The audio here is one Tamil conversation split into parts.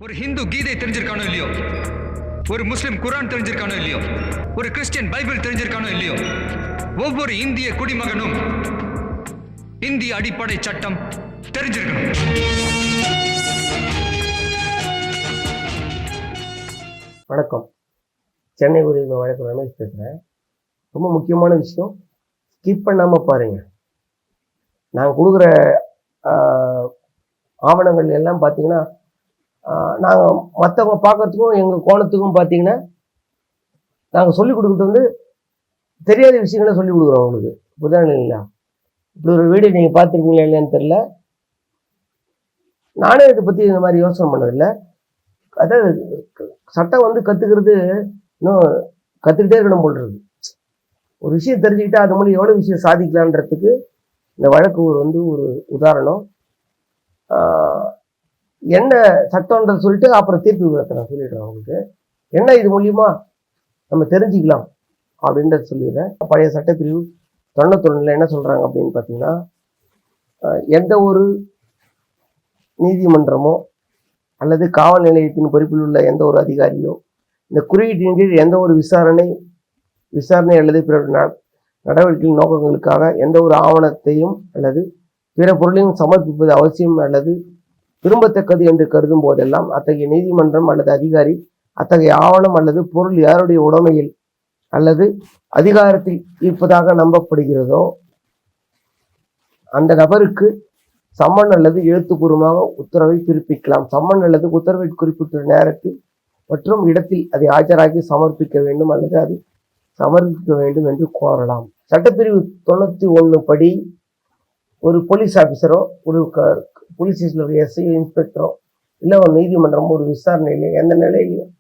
ஒரு ஹிந்து கீதை தெரிஞ்சிருக்கானோ இல்லையோ, ஒரு முஸ்லிம் குரான் தெரிஞ்சிருக்கானோ இல்லையோ, ஒரு கிறிஸ்டியன் பைபிள் தெரிஞ்சிருக்கானோ இல்லையோ, ஒவ்வொரு இந்திய குடிமகனும் இந்திய அடிப்படை சட்டம் தெரிஞ்சிருக்கணும். வணக்கம். சென்னை உதவி வழக்கு ரமேஷ் பேசுகிறேன். ரொம்ப முக்கியமான விஷயம், ஸ்கிப் பண்ணாமல் பாருங்கள். நாங்கள் கொடுக்குற ஆவணங்கள் எல்லாம் பார்த்தீங்கன்னா, நாங்கள் மற்றவங்க பார்க்கறதுக்கும் எங்கள் கோணத்துக்கும் பார்த்தீங்கன்னா, நாங்கள் சொல்லிக் கொடுக்குறது வந்து தெரியாத விஷயங்களை சொல்லிக் கொடுக்குறோம் உங்களுக்கு. புரியுதா இல்லைங்களா? இப்படி ஒரு வீடியோ நீங்கள் பார்த்துருக்கீங்களா இல்லையான்னு தெரில. நானே இதை பற்றி இந்த மாதிரி யோசனை பண்ணதில்லை. அதாவது சட்டம் வந்து கற்றுக்கிறது இன்னும் கற்றுக்கிட்டே இருக்கணும் போல் இருக்கு. ஒரு விஷயம் தெரிஞ்சுக்கிட்டா அது மூலம் எவ்வளோ விஷயம் சாதிக்கலான்றதுக்கு இந்த வழக்கு ஒரு உதாரணம். என்ன சட்டம்ன்றது சொல்லிட்டு அப்புறம் தீர்ப்பு விவரத்தை நான் சொல்லிடுறேன் அவங்களுக்கு. என்ன இது மூலியமா நம்ம தெரிஞ்சுக்கலாம் அப்படின்றத சொல்லிடுறேன். பழைய சட்டப்பிரிவு 91 என்ன சொல்றாங்க அப்படின்னு பார்த்தீங்கன்னா, எந்த ஒரு நீதிமன்றமோ அல்லது காவல் நிலையத்தின் பொறுப்பில் உள்ள எந்த ஒரு அதிகாரியோ இந்த குறியீட்டின் கீழ் எந்த ஒரு விசாரணை அல்லது பிற நடவடிக்கை நோக்கங்களுக்காக எந்த ஒரு ஆவணத்தையும் அல்லது பிற பொருளையும் சமர்ப்பிப்பது அவசியம் அல்லது விரும்பத்தக்கது என்று கருதும் போதெல்லாம் அத்தகைய நீதிமன்றம் அல்லது அதிகாரி அத்தகைய ஆவணம் அல்லது பொருள் யாருடைய உடைமையில் அல்லது அதிகாரத்தில் இருப்பதாக நம்பப்படுகிறதோ அந்த நபருக்கு சம்மன் அல்லது எழுத்துப்பூர்வமாக உத்தரவை பிறப்பிக்கலாம். சம்மன் அல்லது உத்தரவை குறிப்பிட்ட நேரத்தில் மற்றும் இடத்தில் அதை ஆஜராகி சமர்ப்பிக்க வேண்டும் அல்லது அதை சமர்ப்பிக்க வேண்டும் என்று கோரலாம். சட்டப்பிரிவு 91 படி ஒரு போலீஸ் ஆஃபீஸரோ ஒரு போலீஸ் ஸ்டேஷன்ல ஒரு எஸ்ஐ இன்ஸ்பெக்டரோ இல்லை ஒரு நீதிமன்றமோ ஒரு விசாரணையில எந்த நிலையிலையும்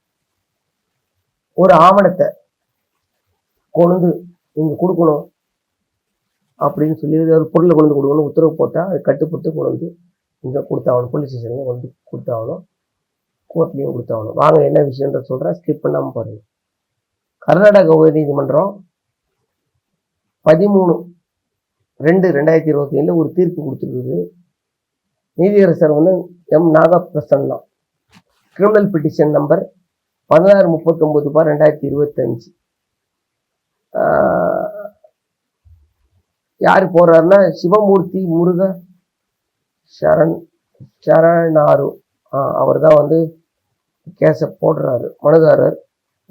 ஒரு ஆவணத்தை கொண்டு நீங்க கொடுக்கணும் அப்படின்னு சொல்லி ஒரு பொருளை கொண்டு கொடுக்கணும் உத்தரவு போட்டால் அது கட்டுப்பட்டு கொண்டு இங்கே கொடுத்தாகணும். போலீஸ் ஸ்டேஷன்லையும் கொண்டு கொடுத்தாகணும், கோர்ட்லேயும் கொடுத்தாகணும். வாங்க என்ன விஷயன்ற சொல்கிறேன், ஸ்கிப் பண்ணாமல் பாருங்கள். கர்நாடக உயர்நீதிமன்றம் 13/2/2021 ஒரு தீர்ப்பு கொடுத்துருக்குது. நீதியரசர் எம் நாகப்பிரசன்னா, கிரிமினல் பெட்டிஷன் நம்பர் 1639/2025. யார் போடுறாருன்னா சிவமூர்த்தி முருக சரணாரு. அவர் தான் கேஸை போடுறாரு மனுதாரர்.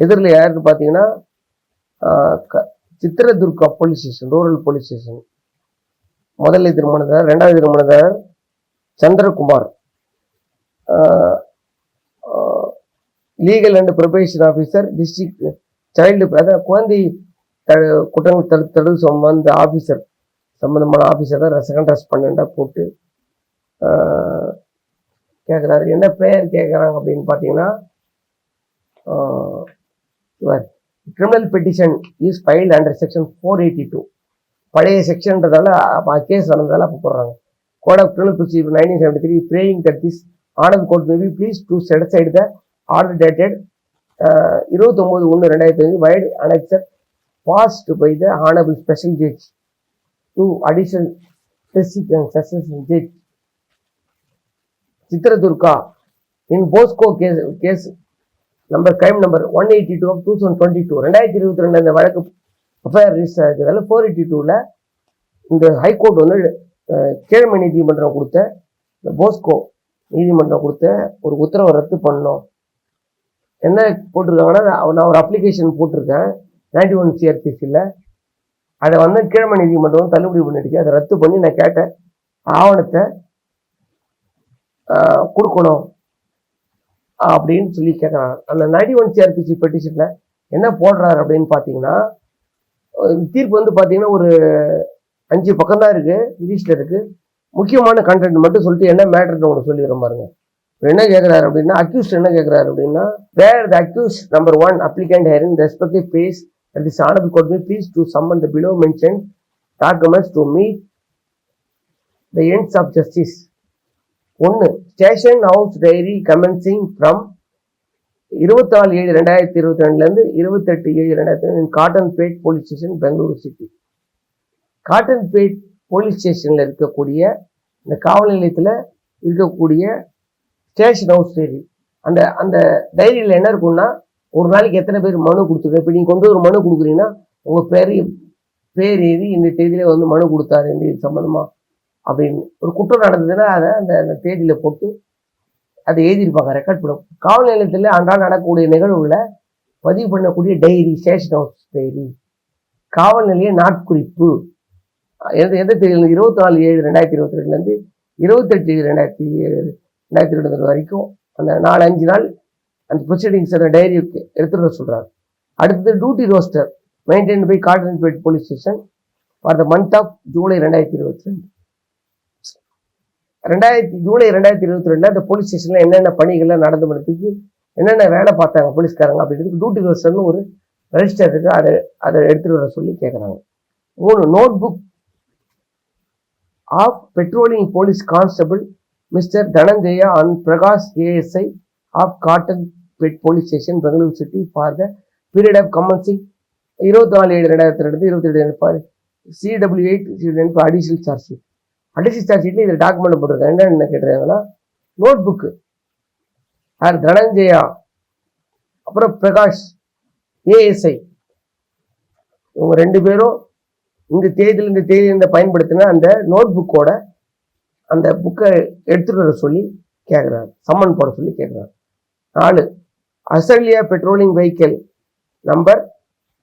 எதிரில் யாருன்னு பார்த்தீங்கன்னா Chitradurga police station, rural police station. முதல் எதிர்மனுதாரர், ரெண்டாவது எதிர்மனுதாரர் Chandrakumar, legal and probation officer, district child குழந்தை குற்றங்கள் தடுப்பு சம்பந்த ஆஃபீஸர், சம்பந்தமான ஆஃபீஸர் தான் செகண்ட் ரெஸ்பாண்டண்டாக போட்டு கேட்குறாரு. என்ன பெயர் கேட்குறாங்க அப்படின்னு பார்த்தீங்கன்னா, criminal petition is filed under section 482. பழைய செக்ஷன்றதால கேஸ் நடந்ததால அப்போ போடுறாங்க. Code of criminal procedure 1973 praying that this honorable court may be pleased to set aside the order dated 29/1/2005 by annexed passed by the honorable special judge to additional district and succession judge Chitradurga in Bosco case number crime number 182 of 2022. 2022 இந்த வழக்கு எஃப்ஐஆர் ரிஜிஸ்டர் ஆகிறதால 482ல இந்த ஹைகோர்ட் கீழமை நீதிமன்றம் கொடுத்த இந்த போஸ்கோ நீதிமன்றம் கொடுத்த ஒரு உத்தரவை ரத்து பண்ணணும். என்ன போட்டிருக்காங்கன்னா, நான் ஒரு அப்ளிகேஷன் போட்டிருக்கேன் 91 CRPCயில். அதை கீழமை நீதிமன்றம் தள்ளுபடி பண்ணிட்டு அதை ரத்து பண்ணி நான் கேட்ட ஆவணத்தை கொடுக்கணும் அப்படின்னு சொல்லி கேட்குறாங்க. அந்த 91 CRPC பெட்டிஷனில் என்ன போடுறாரு அப்படின்னு பார்த்தீங்கன்னா, தீர்ப்பு பார்த்தீங்கன்னா ஒரு 5 பக்கம் தான் இருக்குது, இங்கிலீஷில் இருக்குது. முக்கியமான கண்டென்ட் மட்டும் சொல்லிட்டு என்ன மேட்டர்னு ஒன்று சொல்லிடுறோம் பாருங்க. என்ன கேட்குறாரு அப்படின்னா, அக்யூஸ்ட் என்ன கேட்குறாரு அப்படின்னா, where the accused number 1 applicant hearing respective base at this honorable court may please to summon the below mentioned documents to meet the ends of justice. 1. Station House Diary commencing from 24/7/2022 28/7/2022 in Cottonpet Police Station, Bengaluru City. Cottonpet Police Stationல இருக்கக்கூடிய இந்த காவல் நிலையத்தில் இருக்கக்கூடிய ஸ்டேஷன் ஹவுஸ் டைரி அந்த அந்த டைரியில் என்ன இருக்கும்னா ஒரு நாளைக்கு எத்தனை பேர் மனு கொடுத்துருக்கோம். இப்போ நீங்கள் கொண்டு ஒரு மனு கொடுக்குறீங்கன்னா உங்கள் பேர் எழுதி இந்த தேதியில வந்து மனு கொடுத்தாரு இந்த இது சம்மந்தமா அப்படின்னு ஒரு குற்றம் நடந்ததுன்னா அதை அந்த அந்த தேதியில் போட்டு அதை எழுதியிருப்பாங்க, ரெக்கார்ட் பண்ணும். காவல் நிலையத்தில் அன்றாட நடக்கக்கூடிய நிகழ்வுகளை பதிவு பண்ணக்கூடிய டைரி, ஸ்டேஷன் ஹவுஸ் டைரி, காவல் நிலைய நாட்குறிப்பு, எந்த தேதியில் 24/7/2022 28/7/2022 வரைக்கும் அந்த 4-5 நாள் அந்த ப்ரொசீடிங்ஸ் அந்த டைரி எடுத்துட்டு வர சொல்றாரு. அடுத்தது duty roster maintain by Cottonpet police station for the month of July 2022. July 2022 அந்த போலீஸ் ஸ்டேஷன்ல என்னென்ன பணிகள்லாம் நடந்து முடிறதுக்கு என்னென்ன வேலை பார்த்தாங்க போலீஸ்காரங்க அப்படின்றதுக்கு டியூட்டி ரோஸ்டர்னு ஒரு ரெஜிஸ்டர் இருக்கு, அதை எடுத்துட்டு வர சொல்லி கேட்குறாங்க. 3 note book of patrolling police constable mister Dhananjaya and Prakash ASI of Cottonpet police station Bengaluru city for the period of commencing 24/7/2022 27 CW8 additional charge sheet. Additional charge ஷீட்ல இதில் டாக்குமெண்ட் போட்டிருக்காங்க. என்ன கேட்டுருக்காங்கன்னா நோட் புக்கு யார் தனஞ்சயா அப்புறம் பிரகாஷ் ஏஎஸ்ஐ இவங்க 2 பேரும் இந்த தேதியில் பயன்படுத்தின அந்த நோட் புக்கோட அந்த புக்கை எடுத்துட்டு வர சொல்லி கேட்குறாரு, சம்மன் போட சொல்லி கேட்குறாரு. 4 Hoysala patrolling vehicle number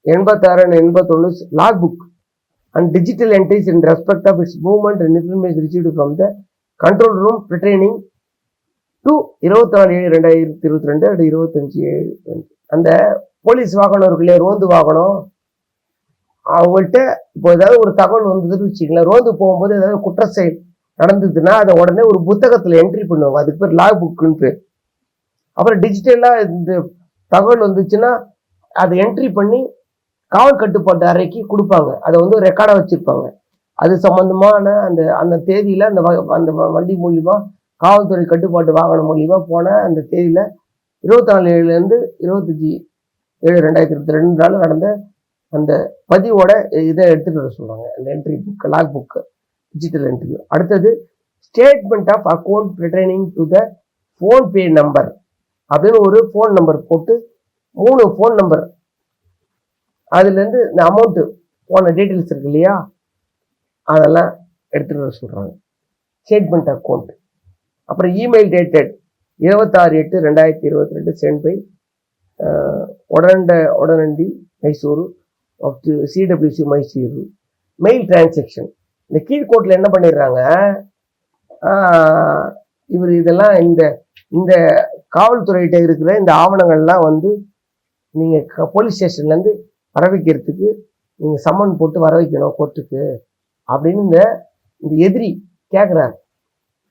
86-81 log book and digital entries in respect of its movement and information received from the control room pertaining to 24/7/2022 and 25/7. அந்த போலீஸ் வாகனம் இருக்கு இல்லையா, ரோந்து வாகனம், அவங்கள்ட்ட இப்போ ஏதாவது ஒரு தகவல் வந்ததுன்னு வச்சுக்கலாம், ரோந்து போகும்போது ஏதாவது குற்ற செயல் நடந்ததுன்னா அதை உடனே ஒரு புத்தகத்தில் என்ட்ரி பண்ணுவாங்க, அதுக்கு பேர் லாக் புக்குன்னு பேர். அப்புறம் டிஜிட்டலாக இந்த தகவல் வந்துச்சுன்னா அதை என்ட்ரி பண்ணி காவல் கட்டுப்பாட்டு அறைக்கு கொடுப்பாங்க, அதை வந்து ரெக்கார்டாக வச்சிருப்பாங்க. அது சம்பந்தமான அந்த அந்த தேதியில அந்த அந்த வண்டி மூலியமா காவல்துறை கட்டுப்பாட்டு வாகனம் மூலியமா போன அந்த தேதியில 24/7 25/7/2022 நடந்த அந்த பதிவோட இதை எடுத்துட்டு வர சொல்றாங்க, அந்த entry book log book digital entry. அடுத்தது statement of account pertaining to the PhonePe number அப்படின்னு ஒரு ஃபோன் நம்பர் போட்டு 3 ஃபோன் நம்பர் அதுலேருந்து இந்த அமௌண்ட்டு போன டீட்டெயில்ஸ் இருக்கு இல்லையா அதெல்லாம் எடுத்துகிட்டு வர சொல்கிறாங்க. Statement account. அப்புறம் இமெயில் டேட்டட் 26/8/2022 சென்ட் பை உடனடி Mysuru of CWC Mysuru. Mail transaction இந்த கீழ்கோட்டில் என்ன பண்ணிடுறாங்க, இவர் இதெல்லாம் இந்த இந்த காவல்துறையிட்ட இருக்கிற இந்த ஆவணங்கள்லாம் வந்து நீங்கள் போலீஸ் ஸ்டேஷன்லேருந்து வர வைக்கிறதுக்கு நீங்கள் சம்மன் போட்டு வர வைக்கணும் கோர்ட்டுக்கு அப்படின்னு இந்த எதிரி கேட்குறாரு.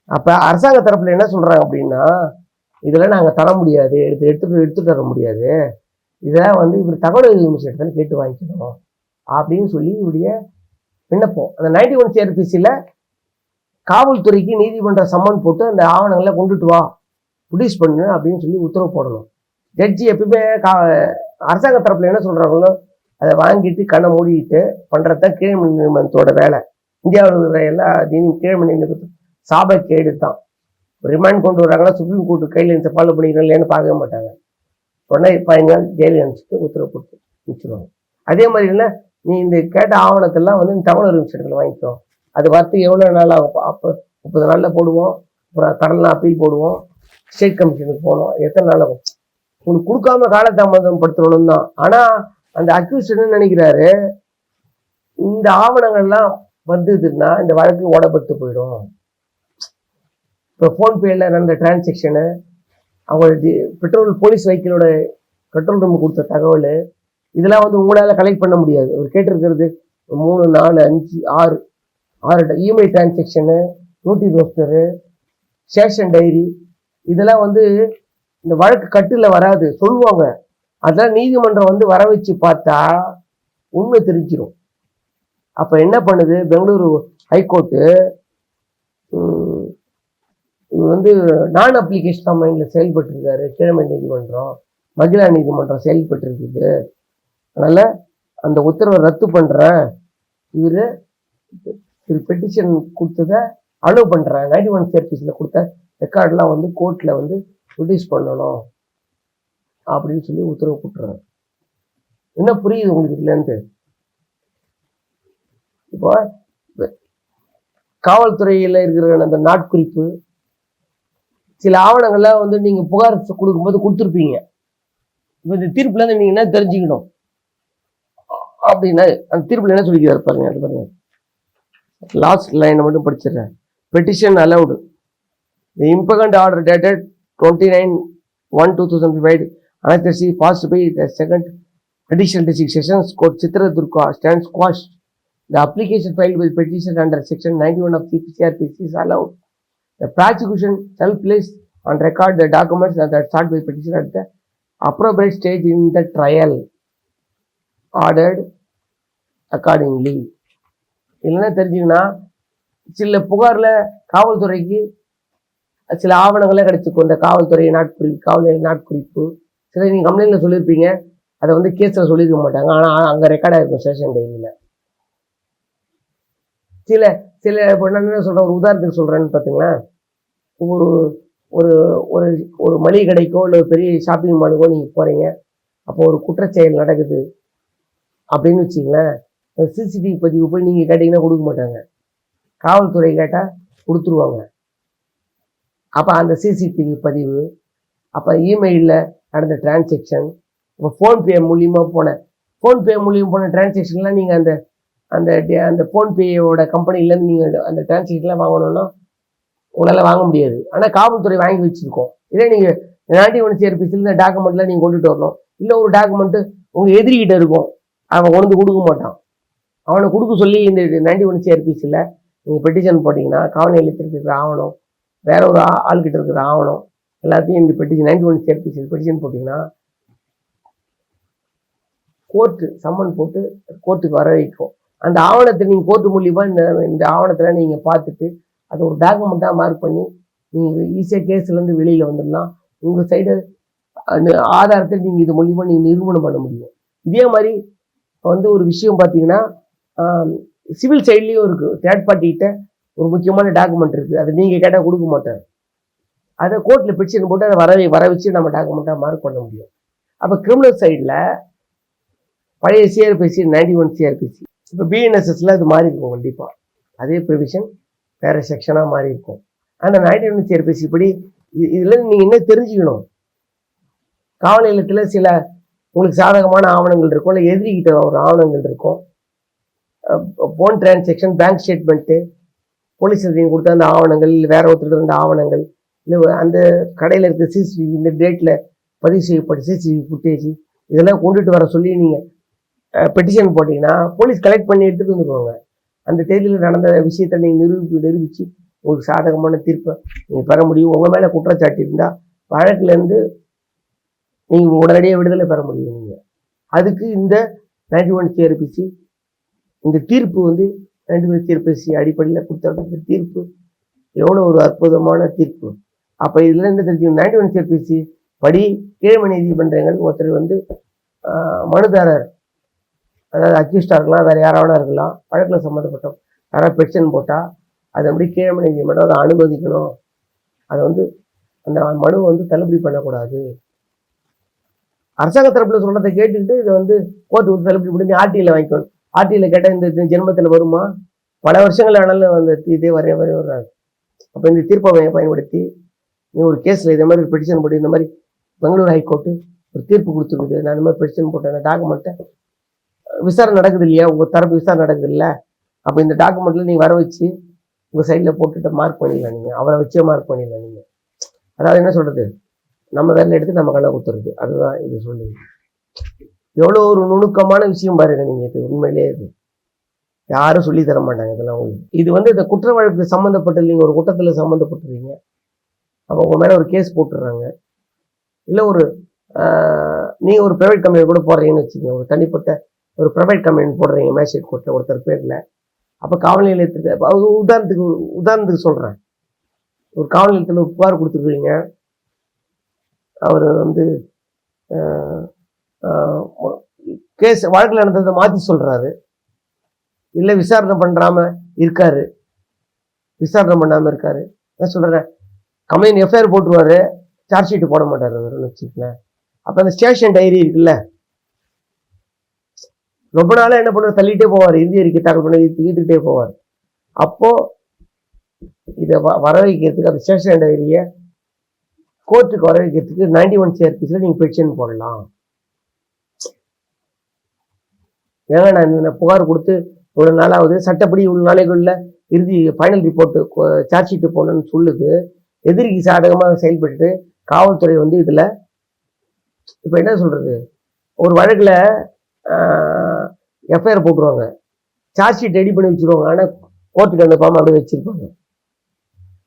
அப்போ அரசாங்க தரப்பில் என்ன சொல்கிறாங்க அப்படின்னா, இதெல்லாம் நாங்கள் தர முடியாது, எடுத்துட்டு வர முடியாது, இதெல்லாம் வந்து இவர் தகவல் இடத்துல கேட்டு வாங்கிக்கணும் அப்படின்னு சொல்லி இவருடைய விண்ணப்பம். அந்த 91 CRPCயில் காவல்துறைக்கு நீதிமன்ற சம்மன் போட்டு அந்த ஆவணங்களை கொண்டுட்டு வா, ப்ரொடியூஸ் பண்ணு அப்படின்னு சொல்லி உத்தரவு போடணும். ஜட்ஜி எப்பயுமே அரசாங்க தரப்புல என்ன சொல்றாங்களோ அதை வாங்கிட்டு கண்ணை மூடிட்டு பண்றதுதான் கீழ்மணி நீதிமன்றத்தோட வேலை. இந்தியாவில் இருக்கிற எல்லா கீழ்மணி நீதிமன்றம் சாபக்கேடு தான். ரிமாண்ட் கொண்டு வராங்கன்னா சுப்ரீம் கோர்ட்டு கைட்லைன்ஸை ஃபாலோ பண்ணிக்கிறீங்களேன்னு பார்க்க மாட்டாங்க, உடனே 15 நாள் ஜெயிலில் அனுப்பிச்சிட்டு உத்தரவு போட்டு முடிச்சிடுவாங்க. அதே மாதிரி இல்லை, நீ இந்த கேட்ட ஆவணத்தெல்லாம் வந்து தகவல் அறிவிச்சிடத்தில் வாங்கிக்கோ, அது வரத்து எவ்வளோ நாள் ஆகும், அப்போ 30 நாளில் போடுவோம், அப்புறம் கடலில் அப்பீல் போடுவோம், ஸ்டேட் கமிஷனுக்கு போகணும், எத்தனை நாள் ஆகும், உங்களுக்கு கொடுக்காம காலதாமதம் படுத்தணும் தான். ஆனால் அந்த அக்யூஸ்ட் என்ன நினைக்கிறாரு, இந்த ஆவணங்கள்லாம் வந்ததுன்னா இந்த வழக்கு ஓடப்பட்டு போயிடும். இப்போ ஃபோன்பேல நடந்த டிரான்சாக்ஷனு, அவங்களோட பெட்ரோல் போலீஸ் வெஹிக்கிளோட பெட்ரோல் ரூம் கொடுத்த தகவல், இதெல்லாம் வந்து உங்களால் கலெக்ட் பண்ண முடியாது. அவர் கேட்டிருக்கிறது 3, 4, 5, 6 இமெயில் டிரான்சாக்ஷனு, நோட்டி ரோஸ்டரு, ஸ்டேஷன் டைரி, இதெல்லாம் வந்து இந்த வழக்கு கட்டில் வராது சொல்லுவாங்க. அதெல்லாம் நீதிமன்றம் வந்து வர வச்சு பார்த்தா உண்மை தெரிஞ்சிடும். அப்போ என்ன பண்ணுது பெங்களூரு ஹைகோர்ட்டு, இவர் வந்து நான் அப்ளிகேஷன் ஆஃப் மைண்டில் செயல்பட்டு இருக்காரு, கீழமை நீதிமன்றம் மகிழா நீதிமன்றம் செயல்பட்டு இருக்குது, அதனால அந்த உத்தரவை ரத்து பண்றேன், இவரு பெட்டிஷன் கொடுத்ததை அலோவ் பண்றேன், 91 CRPCயில் கொடுத்த ரெக்கார்ட்லாம் வந்து கோர்ட்ல வந்து ப்ரொடியூஸ் பண்ணணும் அப்படின்னு சொல்லி உத்தரவு போட்டுறாரு. என்ன புரியுது உங்களுக்கு இல்லைன்ட்டு? இப்போ காவல்துறையில இருக்கிற அந்த நாட்குறிப்பு சில ஆவணங்களை வந்து நீங்க புகார் கொடுக்கும்போது கொடுத்துருப்பீங்க. இப்போ இந்த தீர்ப்புல இருந்து நீங்க என்ன தெரிஞ்சுக்கணும் அப்படின்னா, அந்த தீர்ப்புல என்ன சொல்லிக்கிறாரு பாருங்க. அது பாருங்க, லாஸ்ட் லைனை மட்டும் படிச்சிடுறேன். Petition allowed the இம்பகண்ட் order dated 29/1/2005 Another C passed by the second additional district sessions court Chitradurga stands quashed. The application filed with petition under section 91 of CPCRPC is allowed. The prosecution shall place on record the documents that are sought by petition at the appropriate stage in the trial, ordered accordingly. இல்லைன்னா தெரிஞ்சுங்கன்னா, சில புகார்ல காவல்துறைக்கு சில ஆவணங்களே கிடைச்சிருக்கும். இந்த காவல்துறை நாட்குறிப்பு, காவல்துறை நாட்குறிப்பு சில நீங்க கம்ப்ளைண்ட்ல சொல்லியிருப்பீங்க, அதை வந்து கேஸ்ல சொல்லியிருக்க மாட்டாங்க. ஆனா அங்க ரெக்கார்ட் ஆயிருக்கும் ஸ்டேஷன் டைரியில. சில சில என்ன சொல்றேன், ஒரு உதாரணத்துக்கு சொல்றேன்னு பாத்தீங்களா, ஒரு ஒரு ஒரு ஒரு மளிகை கடைக்கோ இல்லை பெரிய ஷாப்பிங் மாலுக்கோ நீங்க போறீங்க, அப்போ ஒரு குற்றச்செயல் நடக்குது அப்படின்னு வச்சுங்களேன், சிசிடிவி பதிவு போய் நீங்க கேட்டீங்கன்னா கொடுக்க மாட்டாங்க. காவல்துறை கேட்டா கொடுத்துருவாங்க. அப்ப அந்த சிசிடிவி பதிவு, அப்ப இமெயிலில் நடந்த டிரான்சாக்ஷன், இப்போ ஃபோன்பே மூலியமா போன டிரான்சாக்ஷன்லாம் நீங்கள் அந்த அந்த அந்த ஃபோன்பேயோட கம்பெனிலேருந்து நீங்கள் அந்த டிரான்சாக்ஷன்லாம் வாங்கணும்னா உங்களால் வாங்க முடியாது. ஆனால் காவல்துறை வாங்கி வச்சுருக்கோம். இதே நீங்கள் 91 CRPC இந்த டாக்குமெண்ட்லாம் நீங்கள் கொண்டுட்டு வரணும். இல்லை ஒரு டாக்குமெண்ட்டு உங்கள் எதிரிகிட்ட இருக்கும், அவன் கொண்டு கொடுக்க மாட்டான். அவனை கொடுக்க சொல்லி இந்த 91 CRPCயில் நீங்கள் பெட்டிஷன் போட்டிங்கன்னா காவல் நிலையத்திற்கு இருக்கிற ஆவணம், வேற ஒரு ஆள்கிட்ட இருக்கிற ஆவணம் எல்லாத்தையும் இந்த பெட்டிஷன் 91 CRPC பெட்டிஷன் போட்டிங்கன்னா கோர்ட்டு சம்மன் போட்டு கோர்ட்டுக்கு வர வைக்கும். அந்த ஆவணத்தை நீங்கள் கோர்ட்டு மூலியமாக இந்த ஆவணத்தில் நீங்கள் பார்த்துட்டு அதை ஒரு டாக்குமெண்ட்டாக மார்க் பண்ணி நீங்கள் ஈஸியாக கேஸ்லேருந்து வெளியில் வந்துடலாம். உங்கள் சைடு ஆதாரத்தை நீங்கள் இது மூலியமாக நீங்கள் நிரூபணம் பண்ண முடியும். இதே மாதிரி வந்து ஒரு விஷயம் பார்த்தீங்கன்னா, சிவில் சைட்லேயும் இருக்குது. தேர்ட் பார்ட்டிகிட்ட ஒரு முக்கியமான டாக்குமெண்ட் இருக்குது, அதை நீங்கள் கேட்டால் கொடுக்க மாட்டார். அதை கோர்ட்டில் பெட்டிஷன் போட்டு அதை வர வச்சு நம்ம டாக்குமெண்ட்டாக மார்க் பண்ண முடியும். அப்போ கிரிமினல் சைடில் பழைய CRPC 91 CRPC இப்போ BNSSல அது மாறி இருக்கும். கண்டிப்பாக அதே ப்ரொவிஷன் வேற செக்ஷனாக மாறி இருக்கும். அந்த 91 CRPC படி இதில் நீங்கள் என்ன தெரிஞ்சுக்கணும், காவல் நிலையத்தில் சில உங்களுக்கு சாதகமான ஆவணங்கள் இருக்கும், இல்லை எதிரிகிட்ட ஒரு ஆவணங்கள் இருக்கும். Phone transaction, bank statement, police நீங்கள் கொடுத்த அந்த ஆவணங்கள், இல்லை வேற ஒருத்தர் இருந்த ஆவணங்கள், இல்லை அந்த கடையில் இருக்க சிசிடிவி, இந்த டேட்டில் பதிவு செய்யப்பட்ட சிசிடிவி ஃபுட்டேஜ், இதெல்லாம் கொண்டுட்டு வர சொல்லி நீங்கள் பெட்டிஷன் போட்டிங்கன்னா போலீஸ் கலெக்ட் பண்ணி எடுத்துகிட்டு வந்துருவாங்க. அந்த தேதியில் நடந்த விஷயத்தை நீங்கள் நிரூபித்து உங்களுக்கு சாதகமான தீர்ப்பை நீங்கள் பெற முடியும். உங்கள் மேலே குற்றச்சாட்டு இருந்தால் வழக்கிலேருந்து நீங்கள் உடனடியாக விடுதலை பெற முடியும். நீங்கள் அதுக்கு இந்த 91 CRPC இந்த தீர்ப்பு வந்து 91 CRPC அடிப்படையில் கொடுத்த தீர்ப்பு எவ்வளோ ஒரு அற்புதமான தீர்ப்பு. அப்போ இதில் என்ன தெரிஞ்சுக்கணும், 91 CRPC படி கீழ்மை நீதிமன்றங்கள் ஒருத்தர் வந்து மனுதாரர், அதாவது அக்யூஸ்டாக இருக்கலாம், வேறு யாராவது இருக்கலாம், வழக்கில் சம்மந்தப்பட்டோம் யாராவது பெட்டிஷன் போட்டால் அது அப்படி கீழ்மை நீதிமன்றம் அதை அனுமதிக்கணும். அதை வந்து அந்த மனுவை வந்து தள்ளுபடி பண்ணக்கூடாது. அரசாங்க தரப்பில் சொல்கிறத கேட்டுக்கிட்டு இதை வந்து கோர்ட்டு வந்து தள்ளுபடி பண்ணி ஆர்டியில் வாங்கிக்கணும். ஆர்டியில் கேட்டால் இந்த ஜென்மத்தில் வருமா, பல வருஷங்கள் ஆனாலும் அந்த இதே வராது. அப்போ இந்த தீர்ப்பை பயன்படுத்தி நீ ஒரு கேஸில் இதே மாதிரி பெட்டிஷன் போட்டு, இந்த மாதிரி பெங்களூர் ஹைகோர்ட்டு ஒரு தீர்ப்பு கொடுத்துருக்குது, நான் இந்த மாதிரி பெட்டிஷன் போட்டேன், அந்த டாக்குமெண்ட்டை விசாரணை நடக்குது இல்லையா, உங்கள் தரப்பு விசாரணை நடக்குது இல்லை, அப்போ இந்த டாக்குமெண்ட்டில் நீங்கள் வர வச்சு உங்கள் சைடில் போட்டுட்டு மார்க் பண்ணிடலாம். நீங்கள் அவரை வச்சே மார்க் பண்ணிடலாம். நீங்கள் அதாவது என்ன சொல்கிறது, நம்ம வேலை எடுத்து நம்ம கண்ணை கொடுத்துருது. அதுதான் இது சொல்லுது. எவ்வளோ ஒரு நுணுக்கமான விஷயம் பாருங்க. நீங்கள் இது உண்மையிலே இது யாரும் சொல்லி தர மாட்டாங்க இதெல்லாம் உங்களுக்கு. இது வந்து இந்த குற்ற வழக்கு சம்மந்தப்பட்டு நீங்கள் ஒரு குற்றத்தில் சம்மந்தப்பட்டுறீங்க, அப்போ உங்கள் மேலே ஒரு கேஸ் போட்டுடுறாங்க. இல்லை ஒரு நீங்கள் ஒரு ப்ரைவேட் கம்பெனி கூட போடுறீங்கன்னு வச்சுக்கோங்க, ஒரு தனிப்பட்ட ஒரு ப்ரைவேட் கம்பெனி போடுறீங்க மேஜிஸ்ட்ரேட் கோர்ட்டில் ஒருத்தர் பேரில். அப்போ காவல் நிலையத்துக்கு உதாரணத்துக்கு சொல்கிறேன், ஒரு காவல் நிலையத்தில் ஒரு புகார் கொடுத்துருக்குறீங்க, அவர் வந்து கேஸ் வழக்கில் நடந்ததை மாற்றி சொல்கிறாரு, இல்லை விசாரணை பண்ணாமல் இருக்காரு, என்ன சொல்கிறேன், கம்ப்ளைண்ட் எஃப்ஐஆர் போட்டுருவாரு, சார்ஜ் ஷீட் போட மாட்டார் அவருன்னு வச்சுக்கலாம். அப்போ அந்த ஸ்டேஷன் டைரி இருக்குல்ல, ரொம்ப நாளாக என்ன பண்ணுவார், தள்ளிட்டே போவார், இறுதி அறிக்கை தாக்கல் பண்ணி இழுத்துக்கிட்டே போவார். அப்போ இதை வர வைக்கிறதுக்கு அந்த ஸ்டேஷன் டைரியை கோர்ட்டுக்கு வர வைக்கிறதுக்கு 91 CRPCல நீங்கள் பெட்டிஷன் போடலாம். ஏங்க நான் இந்த புகார் கொடுத்து இவ்வளோ நாளாவது, சட்டப்படி இவ்வளோ நாளைக்குள்ள இறுதி ஃபைனல் ரிப்போர்ட்டு சார்ஜ் ஷீட்டு போடணும்னு சொல்லுது. எதிரிக்கு சாதகமாக செயல்பட்டு காவல்துறை வந்து இதில் இப்போ என்ன சொல்கிறது, ஒரு வழக்கில் எஃப்ஐஆர் போட்டுருவாங்க, சார்ஜ் ஷீட் ரெடி பண்ணி வச்சுருவாங்க, ஆனால் கோர்ட்டுக்கு அனுப்பாமல் அப்படியே வச்சுருப்பாங்க.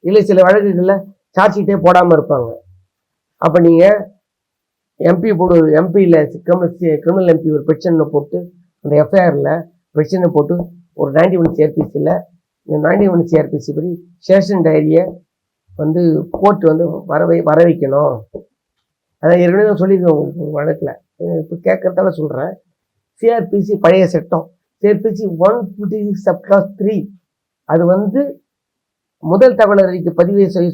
இல்லை சில வழக்குகளில் சார்ஜ் ஷீட்டே போடாமல் இருப்பாங்க. அப்போ நீங்கள் எம்பி எம்பியில் கிரிமினல் எம்பி ஒரு பெட்டிஷனை போட்டு அந்த எஃப்ஐஆரில் பெட்டிஷனை போட்டு ஒரு 91 CRPCயில் இந்த 91 CRPC படி ஸ்டேஷன் டைரியை வந்து கோர்ட் வந்து வர வைக்கணும். அதான் ஏற்கனவே நான் சொல்லியிருக்கேன் ஒரு வழக்கில், இப்போ கேட்கறதால சொல்கிறேன். CRPC பழைய சட்டம் CRPC 156 சப்கிளாஸ் 3 அது வந்து முதல் தகவல் அறிக்கை பதிவு செய்ய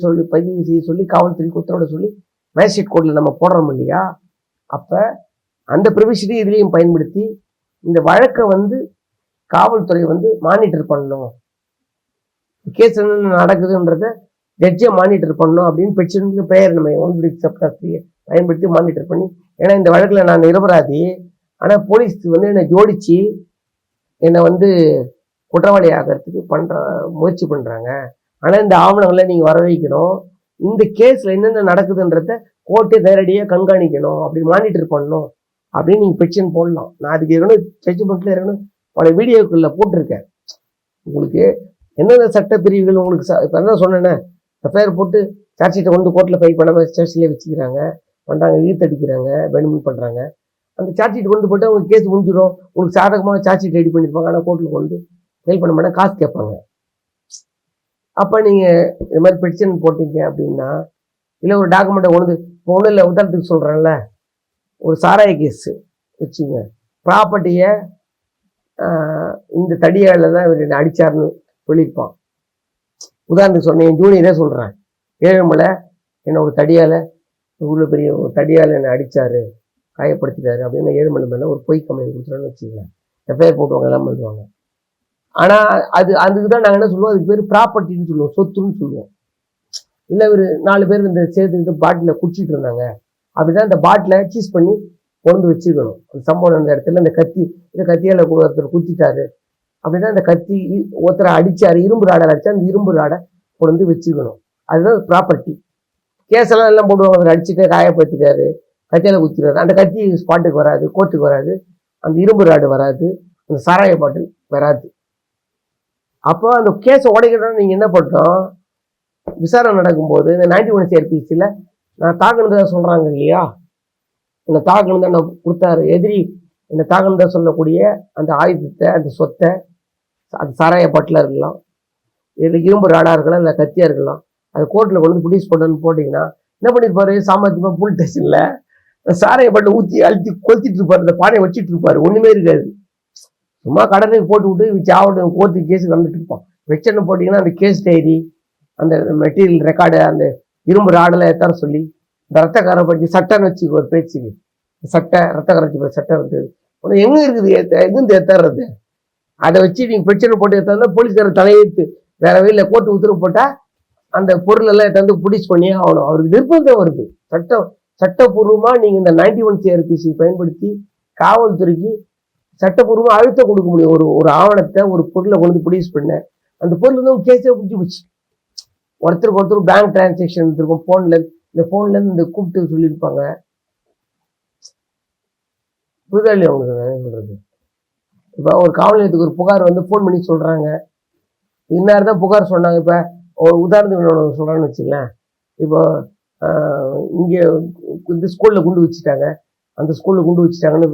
சொல்லி காவல்துறைக்கு உத்தரவிட சொல்லி மேஜிஸ்ட்ரேட் கோர்ட்டில் நம்ம போடுறோம் இல்லையா. அப்போ அந்த ப்ரொவிஷனை இதுலேயும் பயன்படுத்தி இந்த வழக்கை வந்து காவல்துறை வந்து மானிட்டர் பண்ணணும், கேஸ் என்ன நடக்குதுன்றத ஜட்ஜை மானிட்டர் பண்ணணும் அப்படின்னு பெட்டிஷனுக்கு பெயர் நம்ம 156 சப்கிளாஸ் 3 பயன்படுத்தி மானிட்டர் பண்ணி, ஏன்னா இந்த வழக்கில் நான் நிரபராதி, ஆனால் போலீஸ் வந்து என்னை ஜோடிச்சு என்னை வந்து குற்றவாளி ஆகிறதுக்கு முயற்சி பண்ணுறாங்க. ஆனால் இந்த ஆவணங்களை நீங்கள் வர வைக்கணும், இந்த கேஸில் என்னென்ன நடக்குதுன்றத கோர்ட்டே நேரடியாக கண்காணிக்கணும், அப்படி மானிட்டர் பண்ணணும் அப்படின்னு நீங்கள் பெட்டிஷன் போடலாம். நான் அதுக்கு இருக்கணும் ஜட்ஜ்மெண்ட்டில் இருக்கணும் பல வீடியோக்களில் போட்டிருக்கேன். உங்களுக்கு என்னென்ன சட்ட பிரிவுகள் உங்களுக்கு இப்போ என்ன சொன்னேன்னே, எஃப்ஐஆர் போட்டு சார்ஜ் ஷீட்டை வந்து கோர்ட்டில் ஃபைல் பண்ணாமல் ஸ்டேஷன்லேயே வச்சுக்கிறாங்க, பண்ணுறாங்க, இழுத்தடிக்கிறாங்க, பெனிஃபிட் பண்ணுறாங்க. அந்த சார்ஜ் ஷீட் கொண்டு போட்டு அவங்க கேஸ் முடிஞ்சிடும், உங்களுக்கு சாதகமாக சார்ஜ் ஷீட் ரெடி பண்ணியிருப்பாங்க, ஆனால் கோர்ட்டில் கொண்டு ஃபைல் பண்ண மாட்டேன், காசு கேட்பாங்க. அப்போ நீங்கள் இது மாதிரி பெட்டிஷன் போட்டீங்க அப்படின்னா, இல்லை ஒரு டாக்குமெண்ட்டை கொண்டு இப்போ ஒன்றும் இல்லை, உதாரணத்துக்கு சொல்கிறேன்ல, ஒரு சாராய கேஸு வச்சுங்க, ப்ராப்பர்ட்டியை இந்த தடியால் தான் இவர் என்ன அடித்தார்னு சொல்லியிருப்பான். உதாரணத்துக்கு சொன்னேன், என் ஜூனியரே சொல்கிறேன், ஏழுமலை என்னை ஒரு தடியால் இவ்வளோ பெரிய ஒரு தடியால் என்னை அடித்தார், காயப்படுத்திட்டாரு அப்படின்னு ஏழுமலை மேலே ஒரு பொய் கம்ப்ளைண்ட் கொடுத்துருன்னு வச்சுக்கலாம், எஃப்ஐஆர் போட்டுவாங்க, எல்லாம் பண்ணுவாங்க. ஆனால் அதுக்கு தான் நாங்கள் என்ன சொல்லுவோம், அதுக்கு பேர் ப்ராப்பர்ட்டின்னு சொல்லுவோம், சொத்துன்னு சொல்லுவோம். இல்லை ஒரு 4 பேர் இந்த சேர்த்துக்கிட்டு பாட்டில் குடிச்சிட்டு இருந்தாங்க அப்படின்னா அந்த பாட்டிலை சீஸ் பண்ணி கொண்டு வச்சுக்கணும். அந்த சம்பவம் அந்த இடத்துல இந்த கத்தியால் ஒருத்தர் குத்திட்டாரு அப்படின்னா அந்த கத்தி ஒருத்தரை அடிச்சாரு, இரும்பு ராடை அடிச்சா அந்த இரும்பு ராடை கொண்டு வச்சுக்கணும், அதுதான் ப்ராப்பர்ட்டி. கேஸெல்லாம் எல்லாம் போடுவாங்க, அவர் அடிச்சுட்டு காயப்படுத்திட்டாரு, கத்தியால் குத்திட்டாரு, அந்த கத்தி ஸ்பாட்டுக்கு வராது, கோர்ட்டுக்கு வராது, அந்த இரும்பு ராடு வராது, அந்த சாராய பாட்டில் வராது. அப்போ அந்த கேஸை உடைக்கணும்னு நீங்கள் என்ன பண்ணோம், விசாரணை நடக்கும்போது இந்த 91 CRPCயில் நான் தாக்கணுதான் சொல்கிறாங்க இல்லையா, என்னை தாக்கணும் தான் நான் கொடுத்தாரு, எதிரி என்னை தாக்கணும் தான் சொல்லக்கூடிய அந்த ஆயுதத்தை, அந்த சொத்தை, அது சாராய பாட்டிலாக இருக்கலாம், இரும்பு ராடாக இருக்கலாம், இல்லை கத்தியாக இருக்கலாம், அது கோர்ட்டில் கொண்டு ப்ரொடியூஸ் பண்ணணும்னு போட்டிங்கன்னா என்ன பண்ணியிருப்பாரு, சாமர்த்தியமாக போலீஸ் ஸ்டேஷனில் சாராய பாட்டில் ஊற்றி அழுத்தி கொளுத்திட்டு இருப்பார், அந்த பானையை வச்சுட்டு இருப்பார், ஒன்றுமே இருக்காது, சும்மா கடனுக்கு போட்டு விட்டு சாவட்டும் கோர்ட்டு கேஸுக்கு வந்துட்டு இருப்பான். வெச்சனை போட்டிங்கன்னா அந்த கேஸ் டைரி, அந்த மெட்டீரியல் ரெக்கார்டு, அந்த இரும்பு ராடெல்லாம் எத்தார சொல்லி இந்த ரத்த கரை பற்றி சட்டைன்னு வச்சு ஒரு பேச்சுக்கு சட்டை ரத்த கரைச்சி சட்டை இருந்தது ஒன்று எங்கே இருக்குது, எங்கேருந்து ஏத்தாடுறது, அதை வச்சு நீங்கள் பிரச்சனை போட்டு ஏற்றா போலீஸ்காரர் தலையெழுத்து வேற வழியில் கோர்ட்டு உத்தரவு போட்டால் அந்த பொருள் எல்லாம் எத்தாந்து ப்ரொடியூஸ் பண்ணியே ஆகணும். அவருக்கு நிர்பந்தம் வருது. சட்டப்பூர்வமாக நீங்கள் இந்த 91 CRPC பயன்படுத்தி காவல்துறைக்கு சட்டப்பூர்வமாக அழுத்தம் கொடுக்க முடியும். ஒரு ஆவணத்தை, ஒரு பொருளை கொண்டு ப்ரொடியூஸ் பண்ண அந்த பொருள் வந்து கேஸே பிடிச்சி போச்சு. ஒருத்தருக்கு பேங்க் டிரான்சாக்ஷன் இருக்கும், ஃபோன்லேருந்து இந்த கூப்பிட்டு சொல்லியிருப்பாங்க. புரிதா இல்லையா உங்களுக்கு சொல்றது? இப்போ ஒரு காவல் நிலையத்துக்கு ஒரு புகார் வந்து ஃபோன் பண்ணி சொல்கிறாங்க, இன்னார் தான் புகார் சொன்னாங்க. இப்போ ஒரு உதாரணத்துக்கு சொல்கிறான்னு வச்சுக்கலாம், இப்போ இங்கே இந்த ஸ்கூலில் குண்டு வச்சுட்டாங்க, அந்த ஸ்கூலில் குண்டு வச்சுட்டாங்கன்னு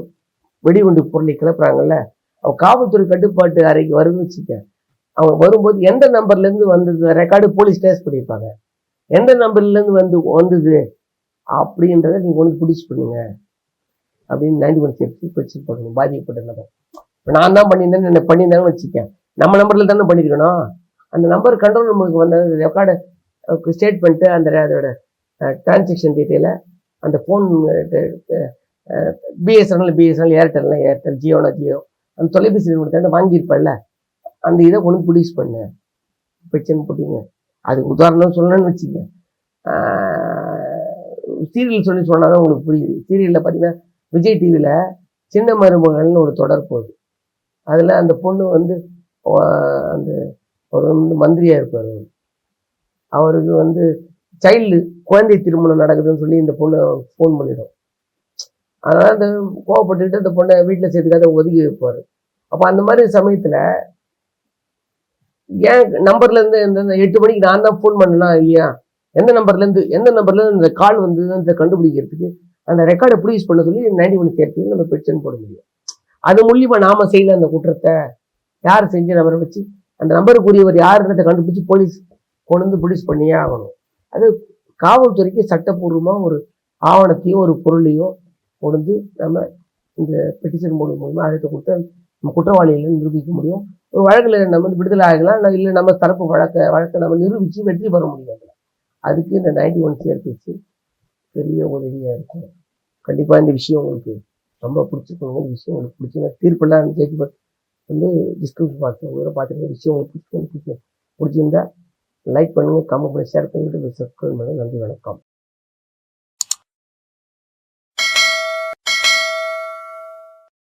வெடிகுண்டு பொருளை கிளப்புறாங்கல்ல, அவன் காவல்துறை கட்டுப்பாட்டு அறைக்கு வருதுன்னு வச்சுக்க, அவங்க வரும்போது எந்த நம்பர்லேருந்து வந்தது ரெக்கார்டு போலீஸ் டேஸ்ட் பண்ணியிருப்பாங்க, எந்த நம்பர்லேருந்து வந்தது அப்படின்றத நீங்கள் ஒன்று பிடிச்சி பண்ணுங்க அப்படின்னு 91 CRPC பிடிச்சி பண்ணணும். பாதிக்கப்பட்ட நபர் இப்போ நான் தான் பண்ணியிருந்தேன்னு என்ன பண்ணியிருந்தாங்கன்னு வச்சுக்கேன், நம்ம நம்பரில் தானே பண்ணியிருக்கணும். அந்த நம்பர் கண்ட்ரோல் ரூமுக்கு வந்த ரெக்கார்டு ஸ்டேட்மெண்ட்டு, அதோட டிரான்சாக்ஷன் டீட்டெயிலை அந்த ஃபோன் பிஎஸ்என்எல் ஏர்டெல் ஜியோ அந்த தொலைபேசி நிறுவனத்தை வாங்கியிருப்பல்ல, அந்த இதை கொண்டு ப்ரொடியூஸ் பண்ணு பிரச்சனை போட்டீங்க. அது உதாரணம் சொல்லணும்னு வச்சுங்க. சீரியல் சொன்னாதான் உங்களுக்கு புரியுது. சீரியலில் பார்த்தீங்கன்னா விஜய் டிவியில் சின்ன மருமகள்னு ஒரு தொடர் போகுது. அதில் அந்த பொண்ணு வந்து அந்த ஒரு மந்திரியாக இருப்பார். அவருக்கு வந்து குழந்தை திருமணம் நடக்குதுன்னு சொல்லி இந்த பொண்ணு ஃபோன் பண்ணிடும். அதனால் அந்த கோவப்பட்டுக்கிட்டு அந்த பொண்ணை வீட்டில் சேர்த்துக்காத ஒதுக்கி வைப்பார். அப்போ அந்த மாதிரி சமயத்தில் ஏன் நம்பர்லேருந்து இந்த 8 மணிக்கு நான் தான் ஃபோன் பண்ணேன்னா இல்லையா, எந்த நம்பர்லேருந்து இந்த கால் வந்து இந்த கண்டுபிடிக்கிறதுக்கு அந்த ரெக்கார்டை ப்ரொடியூஸ் பண்ண சொல்லி 91 சேர்த்து நம்ம பெட்டிஷன் போட முடியும். அது மூலியமாக நாம செய்யல அந்த குற்றத்தை யார் செஞ்ச நபரை வச்சு அந்த நம்பருக்குரியவர் யாருன்றதை கண்டுபிடிச்சி போலீஸ் கொண்டு வந்து ப்ரொடியூஸ் பண்ணியே ஆகணும். அது காவல்துறைக்கு சட்டப்பூர்வமாக ஒரு ஆவணத்தையோ ஒரு பொருளையோ கொண்டு நம்ம இந்த பெட்டிஷன் போடும் மூலமாக அதை கொடுத்து நம்ம குற்றவாளிகளை நிரூபிக்க முடியும். ஒரு வழக்கில் நம்ம வந்து விடுதலை ஆகலாம், இல்லை நம்ம தரப்பு வழக்கை நம்ம நிரூபித்து வெற்றி பெற முடியாது. அதுக்கு இந்த 91 சேர்த்து பெரிய உதவியாக இருக்கும். கண்டிப்பாக இந்த விஷயம் உங்களுக்கு ரொம்ப பிடிச்சிருக்கோங்க. இந்த விஷயம் உங்களுக்கு பிடிச்சிருந்தா தீர்ப்பெல்லாம் ஜட்ஜ்மெண்ட் வந்து டிஸ்கிரிப்ஷன் பார்த்துருக்க விஷயம் உங்களுக்கு பிடிச்சிருந்தா லைக் பண்ணுங்கள், கமெண்ட் பண்ணி ஷேர் பண்ணிவிட்டு சப்ஸ்கிரைப் பண்ணுங்கள். நன்றி, வணக்கம்.